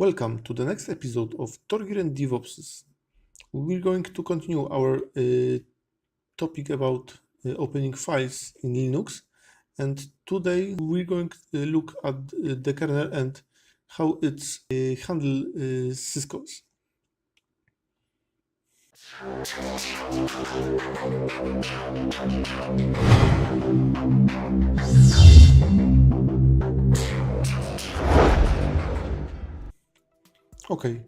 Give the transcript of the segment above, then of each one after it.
Welcome to the next episode of TORGiren DevOpses. We're going to continue our topic about opening files in Linux, and today we're going to look at the kernel and how it's handle syscalls. Okay,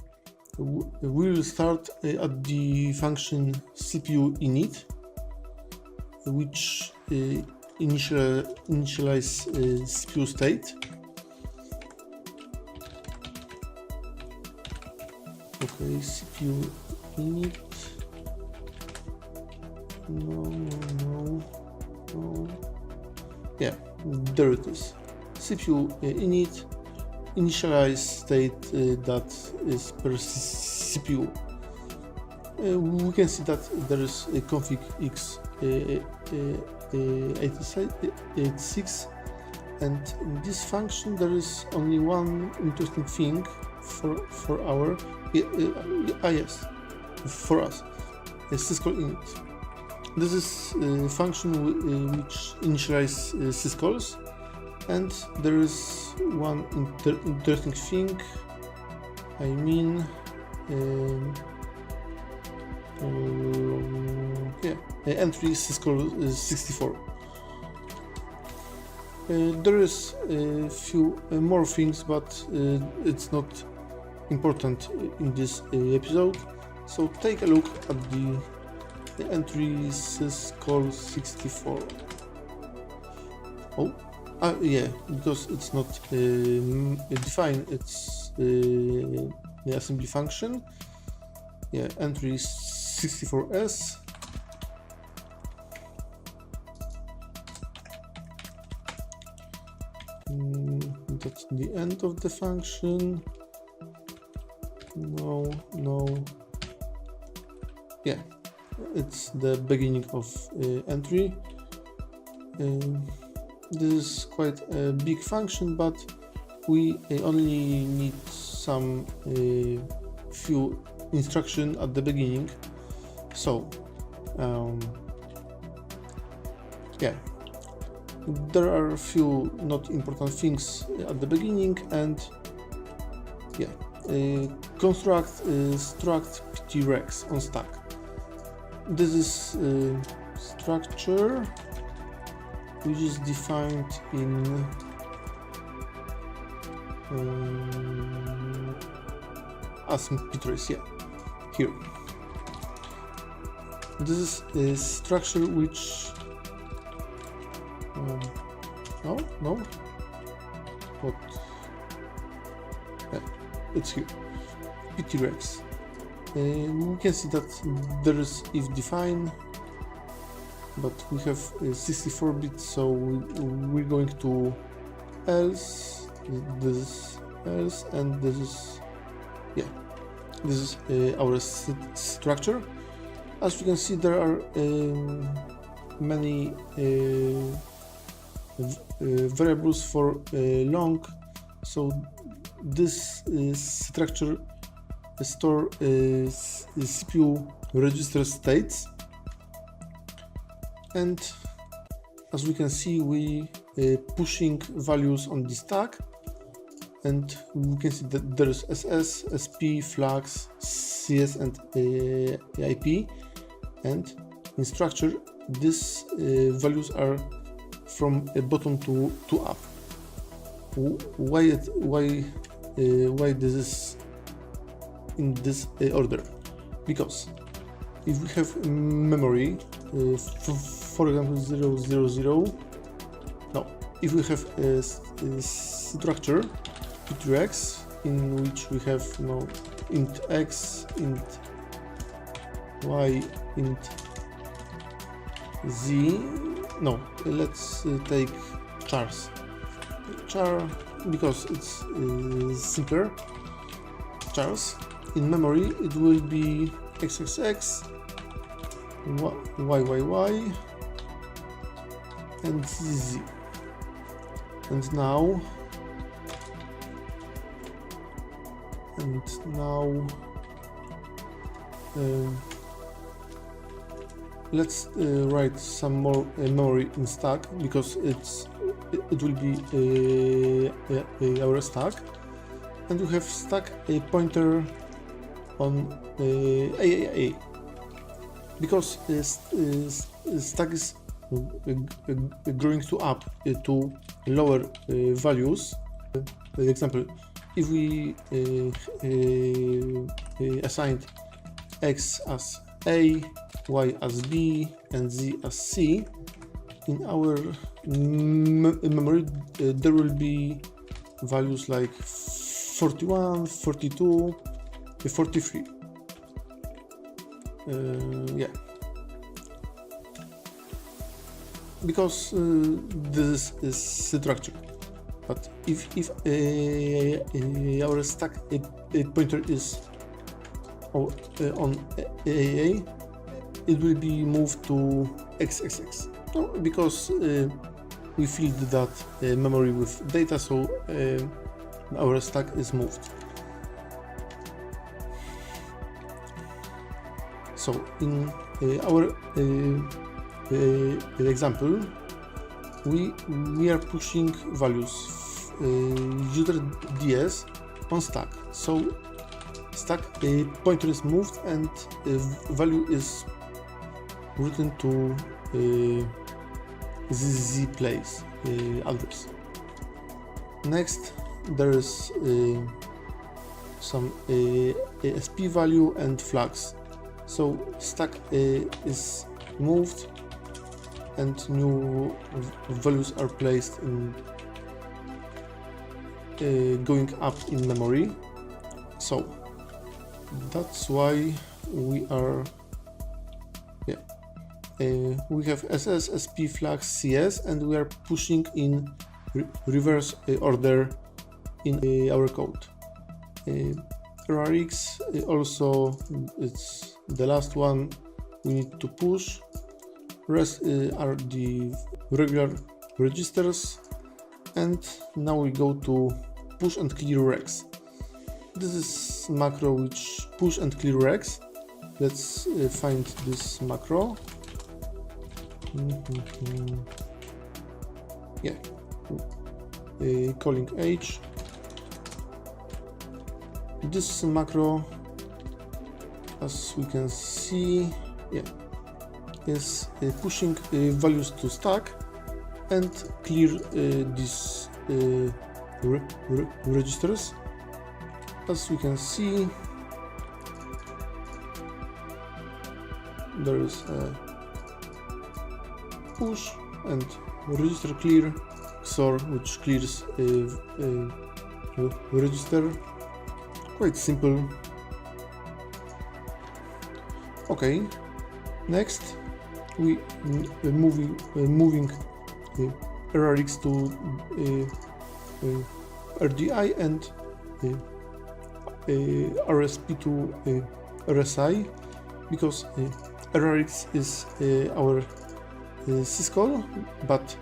we'll start at the function CPU init, which initialize CPU state. Okay, CPU init. No. Yeah, there it is. CPU init. Initialize state that is per CPU. We can see that there is a config x86, and in this function there is only one interesting thing for our for us, syscall init. This is a function which initializes syscalls. And there is one interesting thing, entry syscall 64. There is a few more things, but it's not important in this episode. So take a look at the entry syscall 64. Yeah, because it's not defined, it's the assembly function. Yeah, entry 64s. That's the end of the function. No. Yeah, it's the beginning of entry. This is quite a big function, but we only need some few instructions at the beginning. So yeah, there are a few not important things at the beginning, and yeah, construct struct ptrex on stack. This is structure which is defined in ptrex, yeah, here. This is a structure which no, what? Yeah, it's here, ptrex. We can see that there is if define, but we have 64 bits, so we're going to else, this else, and this is, yeah, this is our structure. As you can see, there are many variables for long, so this structure store CPU register states. And as we can see, we pushing values on the stack, and we can see that there is SS, SP, flags, CS, and IP. And in structure, these values are from bottom to up. Why this is in this order? Because if we have memory, for example 000, no, if we have a structure ptrex in which we have int x, int y, int z, no, let's take chars, because it's simpler. Chars in memory, it will be xxx, YYY, and ZZ. And now And now let's write some more memory in stack, because it will be our stack, and we have stack a pointer on AAA, because stack is growing to up to lower values. For example, if we assigned x as A, y as B, and z as C, in our memory there will be values like 41, 42, 43. Yeah, because this is structure. But if our stack pointer is on AA, it will be moved to XXX, because we filled that memory with data, so our stack is moved. So in our example, we are pushing values user ds on stack. So stack pointer is moved and value is written to z place address. Next, there is some ASP value and flags. So stack is moved and new values are placed in going up in memory. So that's why we are we have SS, SP, flags, CS, and we are pushing in reverse order in our code. RRX also, it's the last one we need to push. Rest are the regular registers, and now we go to push and clear regs. This is macro which push and clear regs. Let's find this macro. Yeah, calling H. This macro, as we can see, is pushing values to stack and clear these registers. As we can see, there is a push and register clear XOR, which clears register. Quite simple. Okay, next we moving RRX to RDI and RSP to RSI, because RRX is our syscall, but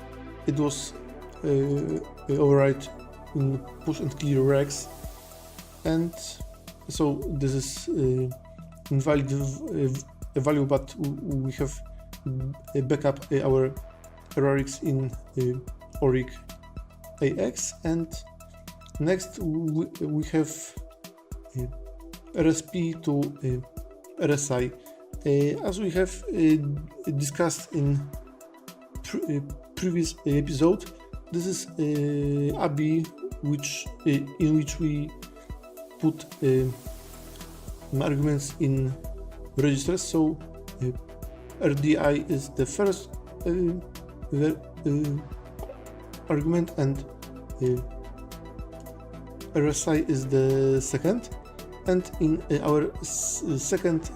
it was override in push and clear regs, and so this is invalid value, but we have a backup our RRX in ORIC AX, and next we have RSP to RSI. As we have discussed in previous episode, this is ABI in which we put arguments in registers. So RDI is the first argument and RSI is the second, and in our second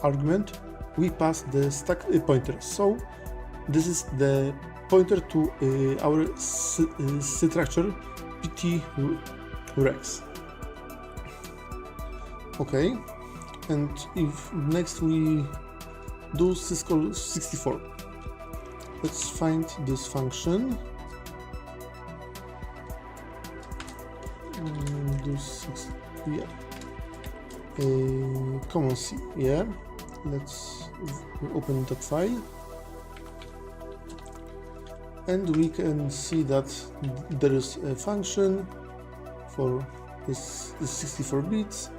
argument we pass the stack pointer. So this is the pointer to our structure PT regs. Okay, and if next we do syscall 64, let's find this function. do 6, yeah. Common C, yeah. Let's open that file, and we can see that there is a function for this 64 bits.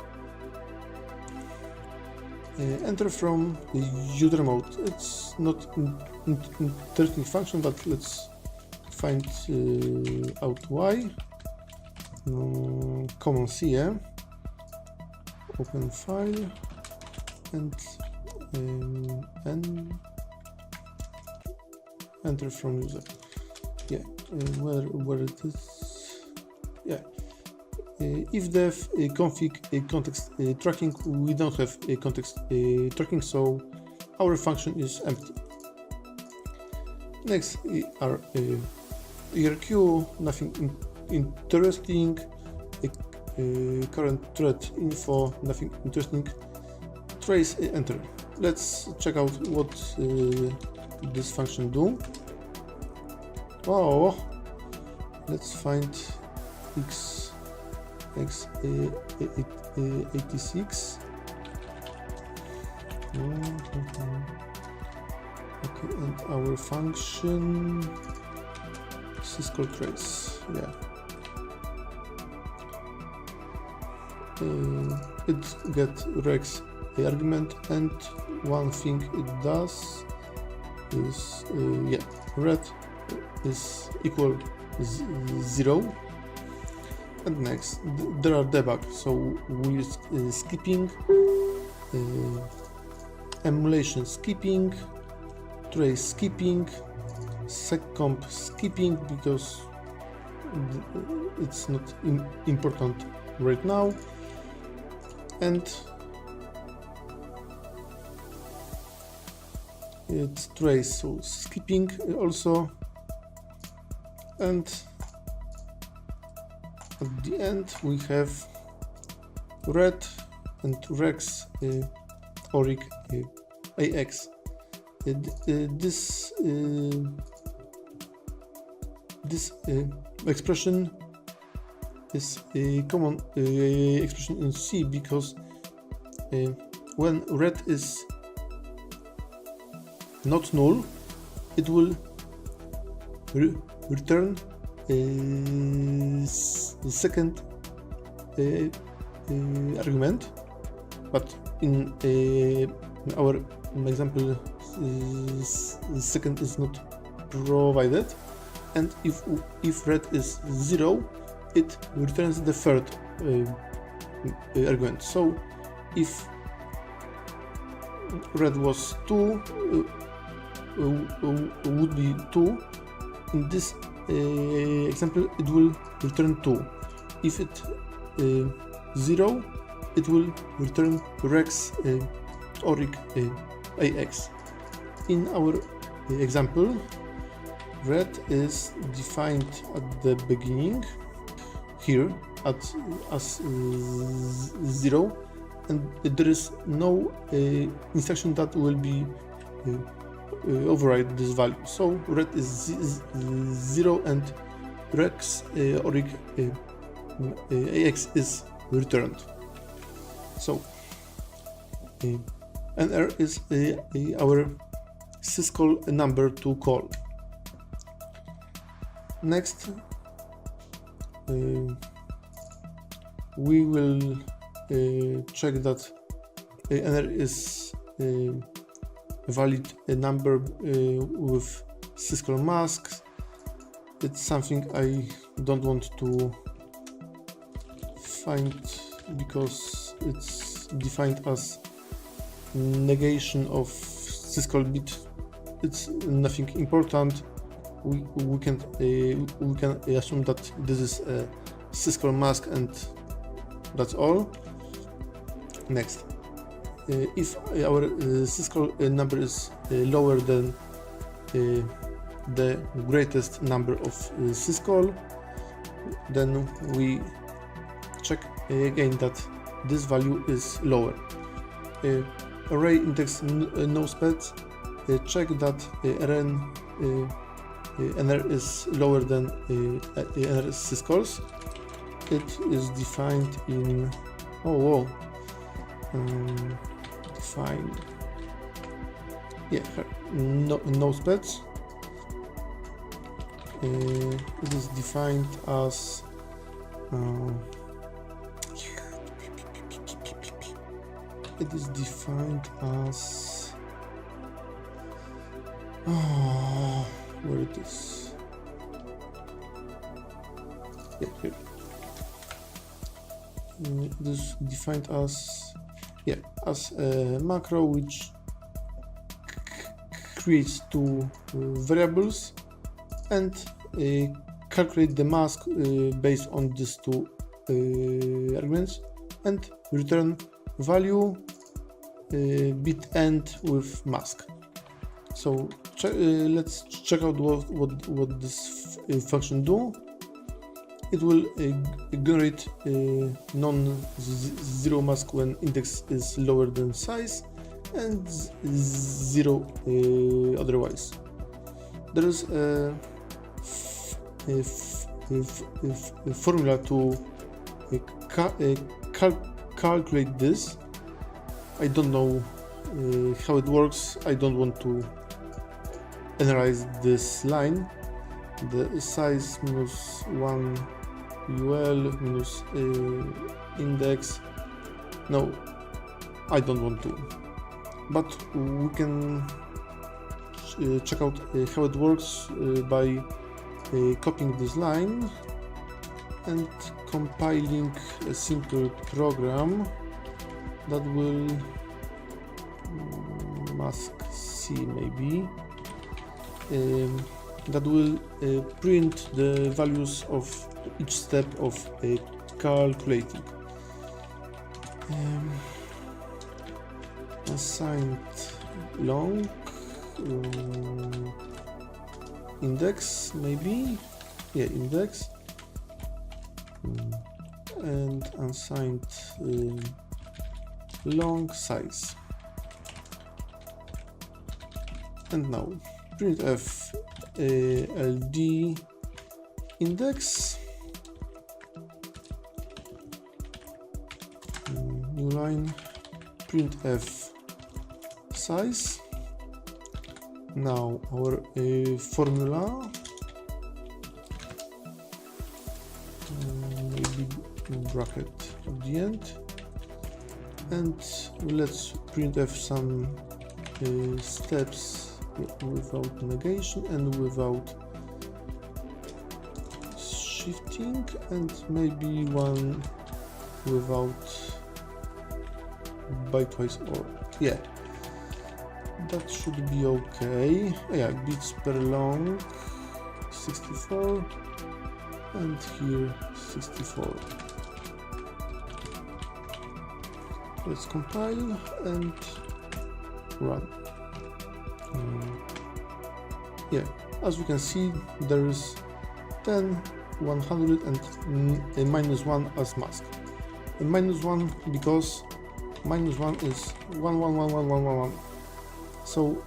Enter from the user mode. It's not interesting function, but let's find out why. Common C, yeah. Open file and enter from user. Yeah, where it is? Yeah. If def config context tracking, we don't have a context tracking, so our function is empty. Next are ERQ, nothing interesting. Current thread info, nothing interesting. Trace, enter. Let's check out what this function do. Wow, let's find x86. Okay, and our function syscall trace, yeah. It gets rex argument, and one thing it does is yeah, red is equal 0. And next there are debug, so we use skipping, emulation skipping, trace skipping, seccomp skipping, because it's not important right now, and it's trace, so skipping also, and at the end we have red and rex oric ax. This expression is a common expression in C, because when red is not null, it will return the second argument, but in our example second is not provided, and if red is 0, it returns the third argument. So if red was 2, would be 2. In this example, it will return 2. If it 0, it will return rex oric ax. In our example, red is defined at the beginning here as 0, and there is no instruction that will be override this value. So red is 0 and rex oric ax is returned. So nr is our syscall number to call. Next we will check that nr is a valid number with syscall mask. It's something I don't want to find because it's defined as negation of syscall bit. It's nothing important. We can assume that this is a syscall mask, and that's all. Next, if our syscall number is lower than the greatest number of syscall, then we check again that this value is lower. Array index no spec, check that nr is lower than nr syscalls, it is defined in define, yeah, no spets. It is defined as where it is, yeah, here. It is defined as a macro which creates two variables and calculate the mask based on these two arguments and return value bit end with mask. So let's check out what this function do. It will generate non-zero mask when index is lower than size and 0 otherwise. There is a formula to calculate this. I don't know how it works. I don't want to analyze this line. The size minus 1 UL minus index. No, I don't want to. But we can check out how it works by copying this line and compiling a simple program that will mask C maybe, that will print the values of each step of calculating. Assigned long index maybe, yeah, index, and unsigned long size. And now printf ld index, new line, printf size. Now our formula, maybe bracket at the end, and let's printf some steps without negation and without shifting, and maybe one without bytewise or, yeah, that should be okay. Yeah, bits per long 64 and here 64. Let's compile and run. Yeah, as you can see, there is 10, 100 and -1 as mask. And -1 because -1 is 1, 1, 1, 1, 1, 1, 1. So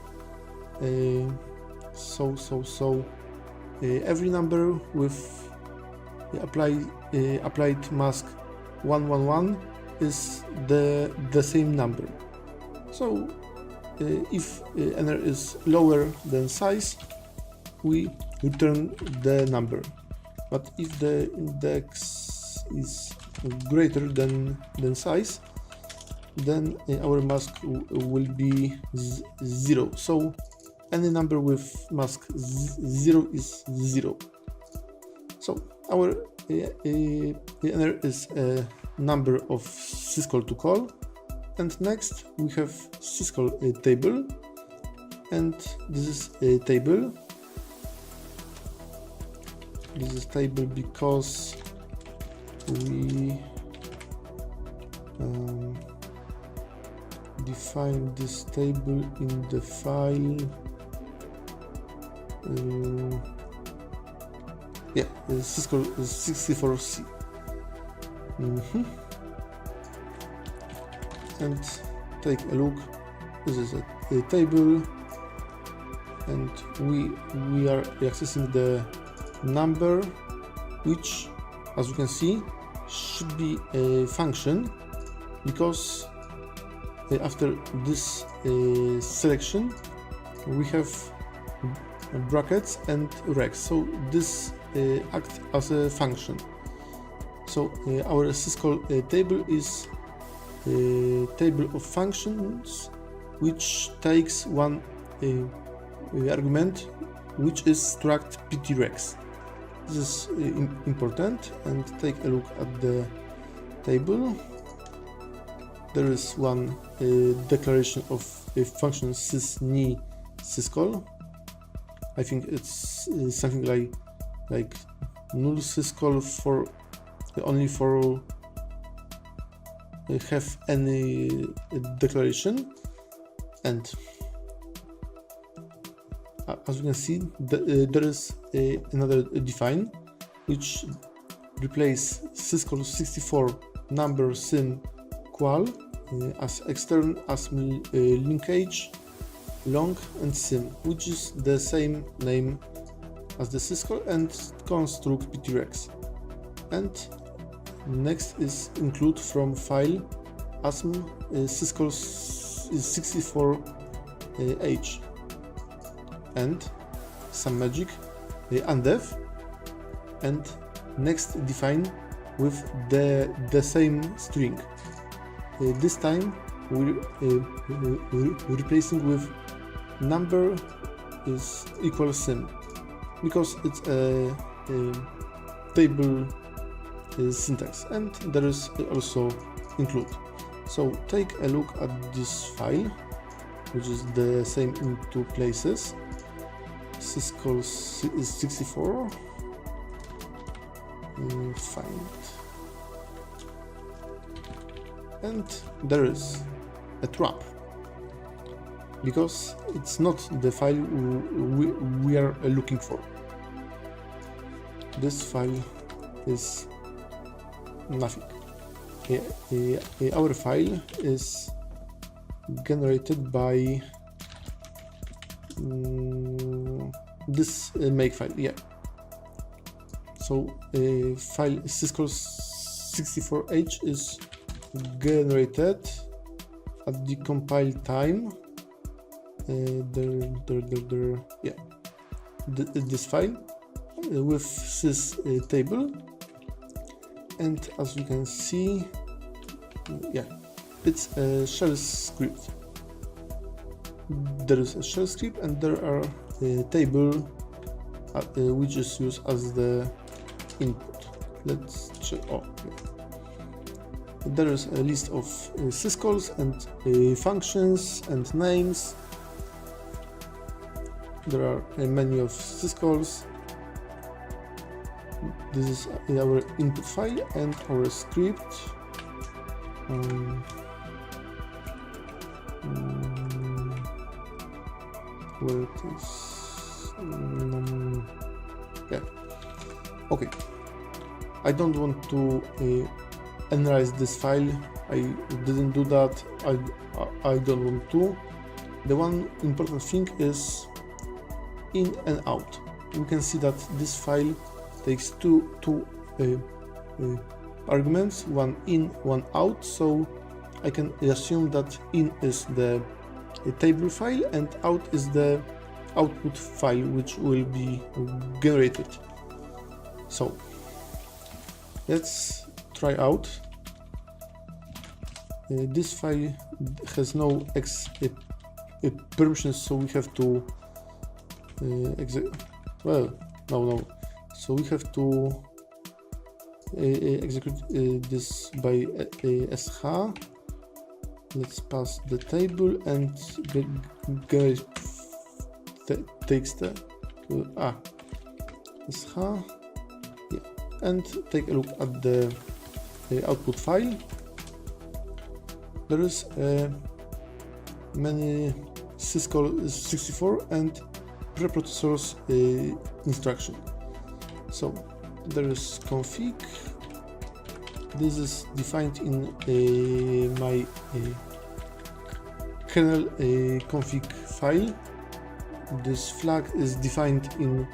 every number with applied mask 1, 1, 1 is the same number. So if NR is lower than size, we return the number. But if the index is greater than size, then our mask will be 0. So any number with mask 0 is 0. So our NR is a number of syscall to call. And next we have syscall table, and this is a table. This is table because we define this table in the file. Yeah, syscall 64C. And take a look. This is a table, and we are accessing the number, which, as you can see, should be a function, because after this selection we have brackets and rex, so this acts as a function. So our syscall table is a table of functions which takes one argument, which is struct ptrex. This is important, and take a look at the table. There is one declaration of a function sysni syscall. I think it's something like null syscall for only for have any declaration, and as you can see, there is another define which replace syscall 64 number sim qual as extern as linkage long and sim, which is the same name as the syscall, and construct ptrex. And next is include from file asm syscall 64h and some magic undef, and next define with the same string. This time we're replacing with number is equal sim, because it's a table syntax, and there is also include. So take a look at this file, which is the same in two places. Syscall is 64. Find, and there is a trap, because it's not the file we are looking for. This file is nothing. Our file is generated by this makefile. Yeah. So file syscall 64h is generated at the compile time. Yeah, this file with sys table, and as you can see, yeah, it's a shell script. There is a shell script, and there are a table which is used as the input. Let's check. Oh, yeah. There is a list of syscalls and functions and names. There are a menu of syscalls. This is our input file and our script. Where it is? Yeah. Okay. I don't want to analyze this file. I didn't do that. I don't want to. The one important thing is in and out. We can see that this file takes two arguments, one in, one out. So I can assume that in is the table file and out is the output file which will be generated. So let's try out. This file has no permissions, so we have to no. So we have to execute this by sh. Let's pass the table and get takes the sh, yeah, and take a look at the output file. There is many syscall 64 and preprocessor's instruction. So there is config. This is defined in my kernel config file. This flag is defined in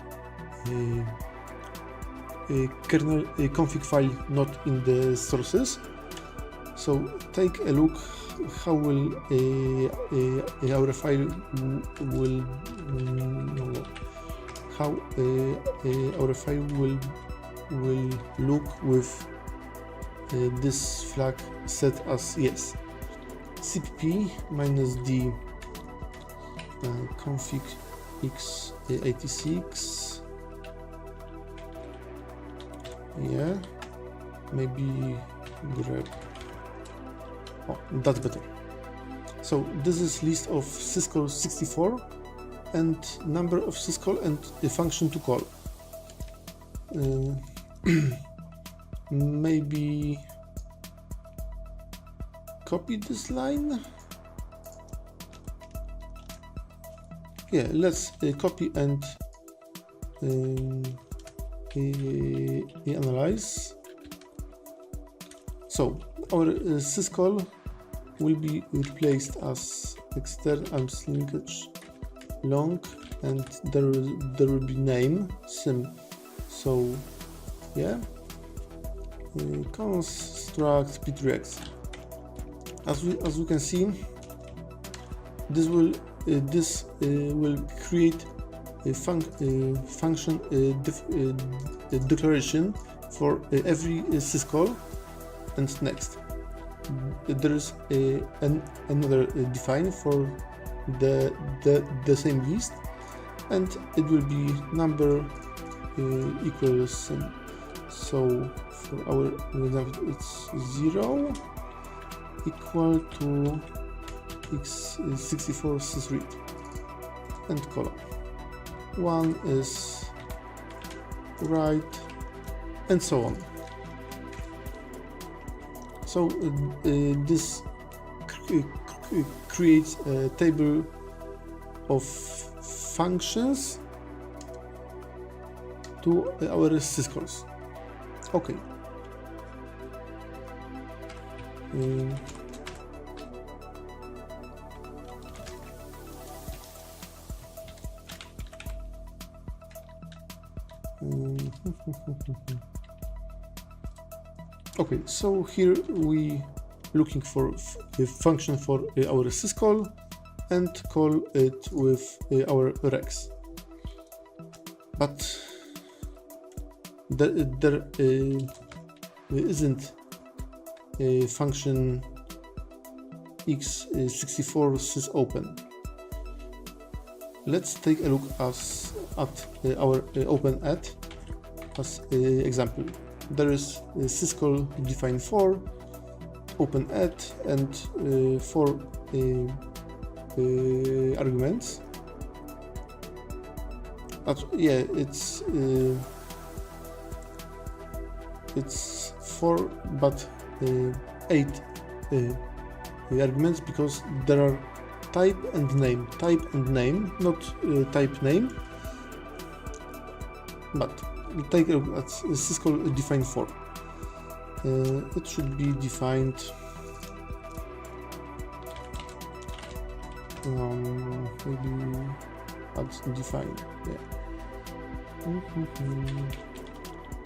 kernel config file not in the sources. So take a look how will our file will our file will look with this flag set as yes. cpp -d config x86. Yeah, maybe grep. Oh, that's better. So this is list of syscall 64 and number of syscall and the function to call. Maybe copy this line. Yeah, let's copy and analyze. So our syscall will be replaced as extern arms linkage long, and there will be name sim. So yeah, construct p3x. As you can see, this will create a function declaration for every syscall, and next there is another define for the same list, and it will be number equals sim. So for our example, it's 0 equal to x64 sysread and colon. 1 is write, and so on. So this creates a table of functions to our syscalls. Okay. Okay, so here we looking for a function for our syscall and call it with our rex, but there isn't a function x64 sysopen. Let's take a look at our open add as example. There is syscall define 4 open add and 4 arguments. But yeah, it's 4 but 8 arguments, because there are type and name, not type name. But take a look at syscall define 4. It should be defined maybe add define, yeah.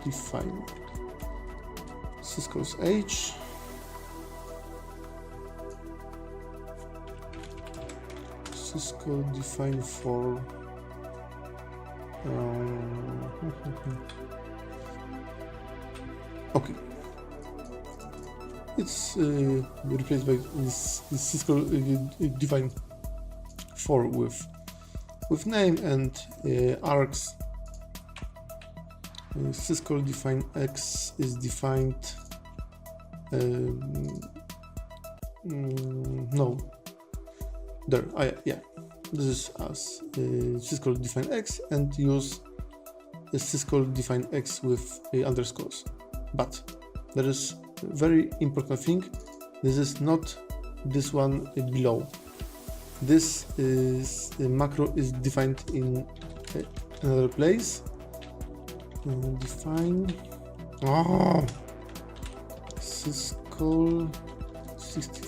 Define syscall's age, syscall define 4. Okay, it's replaced by this syscall define 4 with name and args. Syscall define x is defined no, there, yeah, this is as syscall define x, and use a syscall define x with underscores. But there is a very important thing. This is not this one below. This is macro is defined in another place. Define syscall 60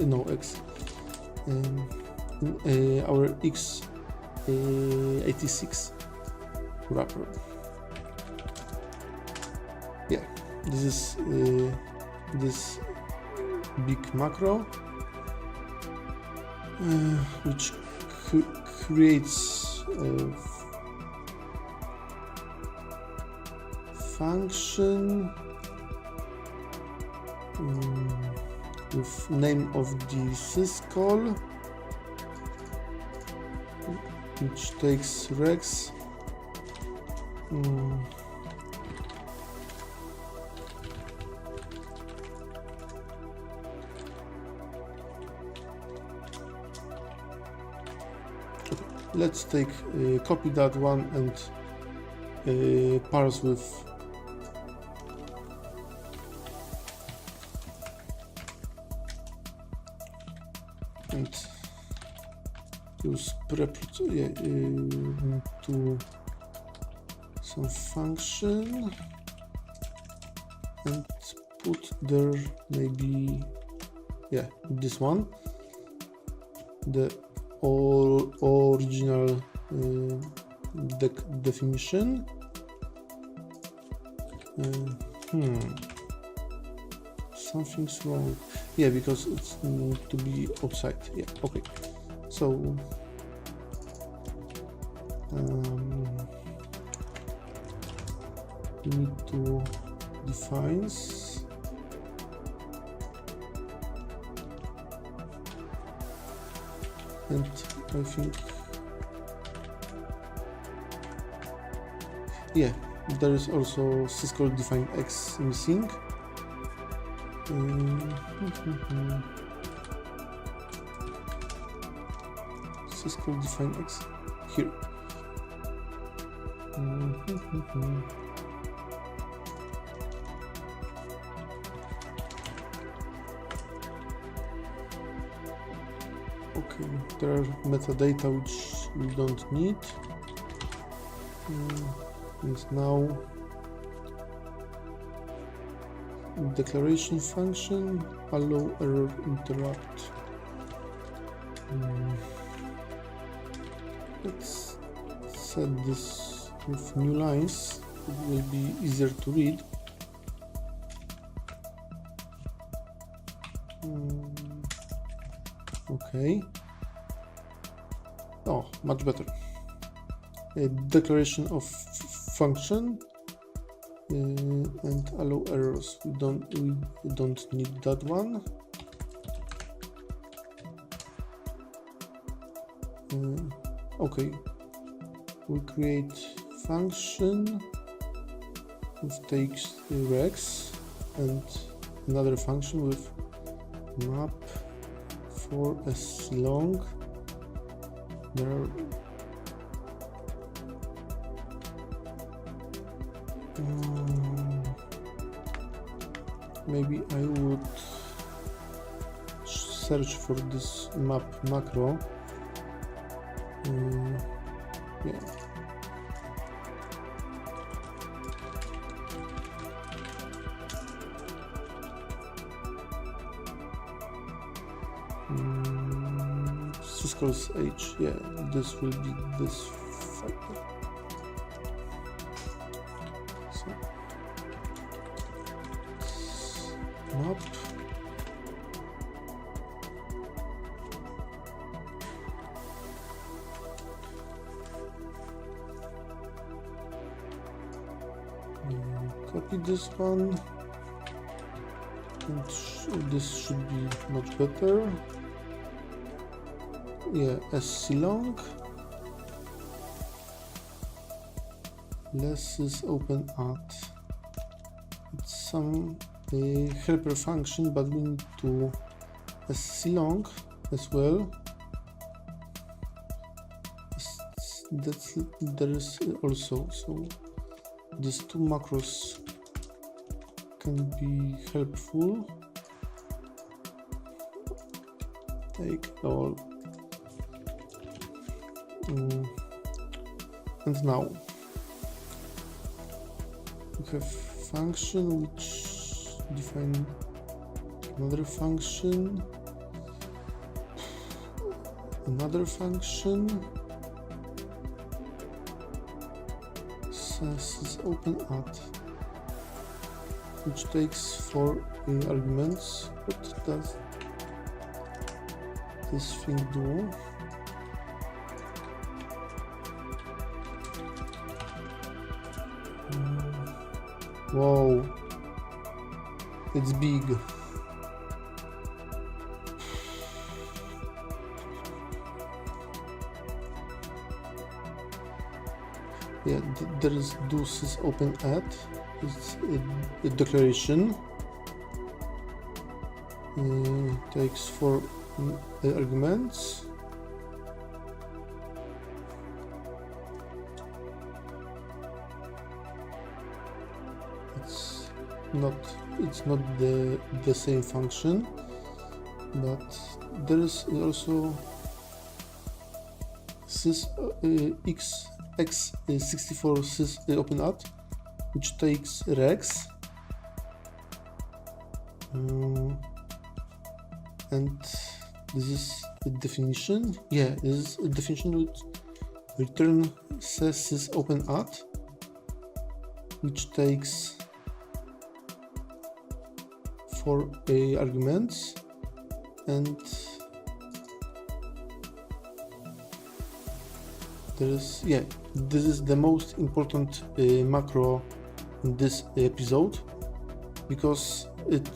no x our x86 wrapper. this is this big macro which creates a function with name of the syscall, which takes rex let's take copy that one and parse with and use prep to some function and put there maybe this one, the original definition. Something's wrong. Because it's need to be outside. Okay. So we need to define and I think there is also syscall define x missing. Syscall define x here. Okay, there are metadata which we don't need, and now declaration function allow error interrupt. Let's set this with new lines. It will be easier to read. Okay. Oh, much better. A declaration of function and allow errors. We don't need that one. Okay, we create function which takes rex and another function with map for as long. There are maybe I would search for this map macro. Syscall's h. This will be this factor. So map. Copy this one, and this should be much better. Sc long less is open at. It's some helper function, but we need to sc long as well. There is also, so these two macros can be helpful. Take all. And now we have function which define another function, says is open at. which takes 4 arguments. What does this thing do? Whoa, it's big. Yeah, there is do sys open add. It's a declaration. Takes 4 arguments. It's not the same function, but there is also sys x64 sys open add, which takes regs, and this is a definition. Yeah, this is a definition with return sys open add, which takes 4 arguments, and there is, yeah, this is the most important macro in this episode, because it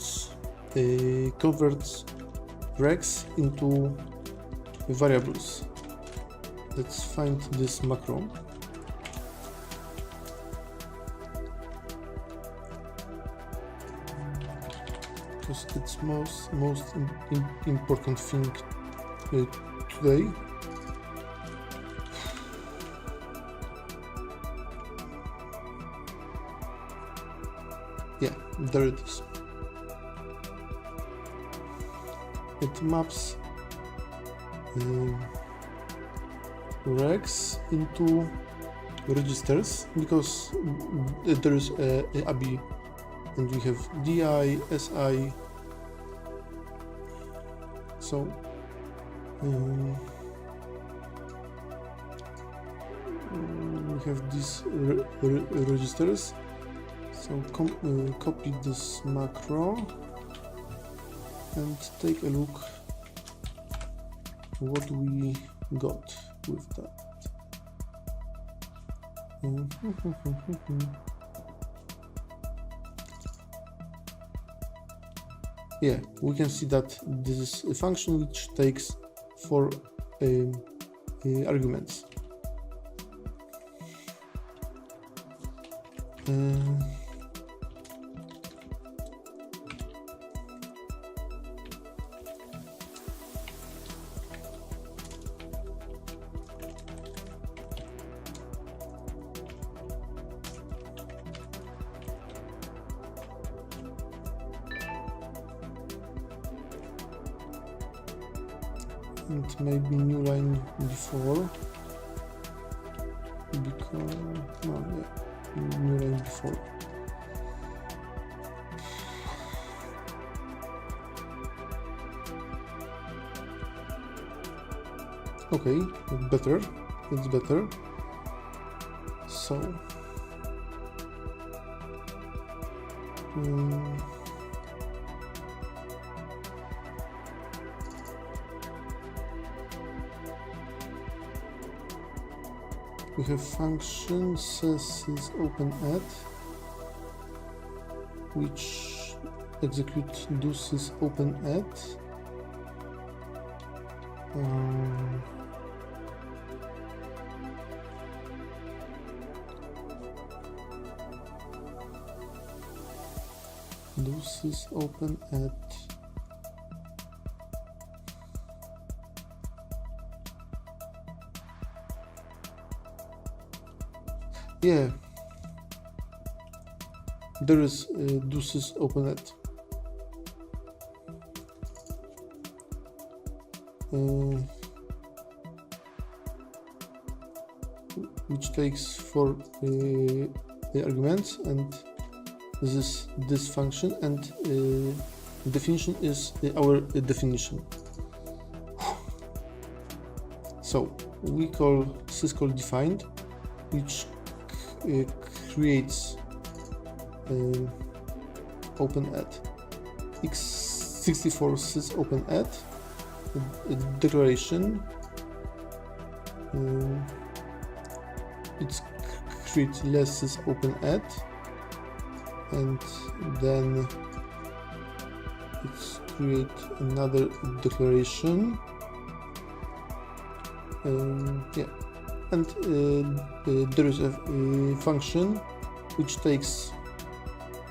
converts regs into variables. Let's find this macro. Because it's most important thing today. Yeah, there it is. It maps regs into registers, because there is a ABI, and we have DI, SI. So we have these registers. So copy this macro and take a look what we got with that. Yeah, we can see that this is a function which takes 4 arguments. And maybe new line before, because no, yeah, new line before. Okay, better. It's better. So we have function sys open add, which execute do sys open add. Do sys open add. Yeah, there is do sys open add. Which takes 4 arguments, and this is this function, and definition is our definition. So we call syscall defined, which creates open_add, x64 sys open_add, declaration. It's create less sys open_add, and then it's create another declaration. Yeah, and there is a function which takes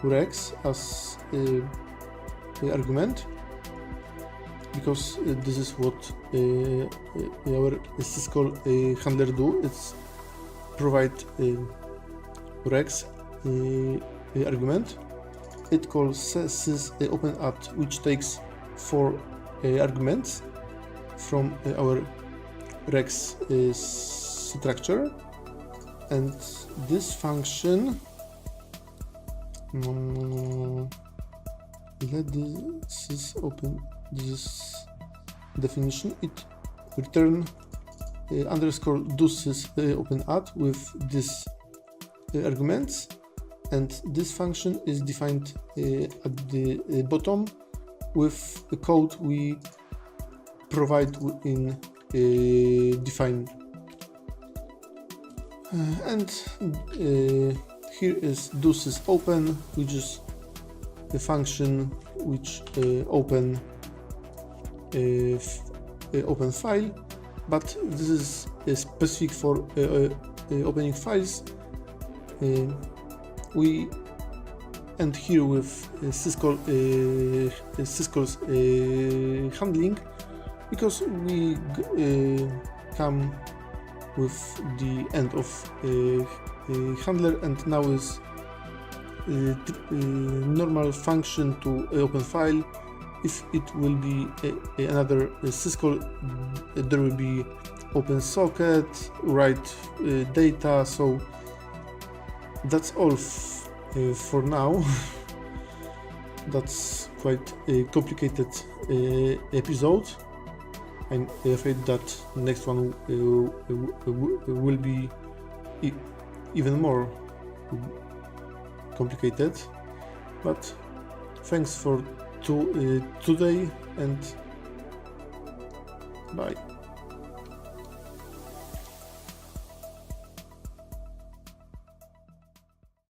rex as argument, because this is what our syscall handler do. It's provide rex argument. It calls sys open_add, which takes 4 arguments from our rex structure, and this function, let this open this definition, it return underscore do sys open_add with this arguments, and this function is defined at the bottom with the code we provide in define, and here is do sys open, which is the function which open file, but this is specific for opening files. We end here with syscall's handling, because we come with the end of handler, and now is normal function to open file. If it will be another syscall, there will be open socket, write data. So that's all for now. That's quite a complicated episode. I'm afraid that next one will be even more complicated, but thanks for today, and bye.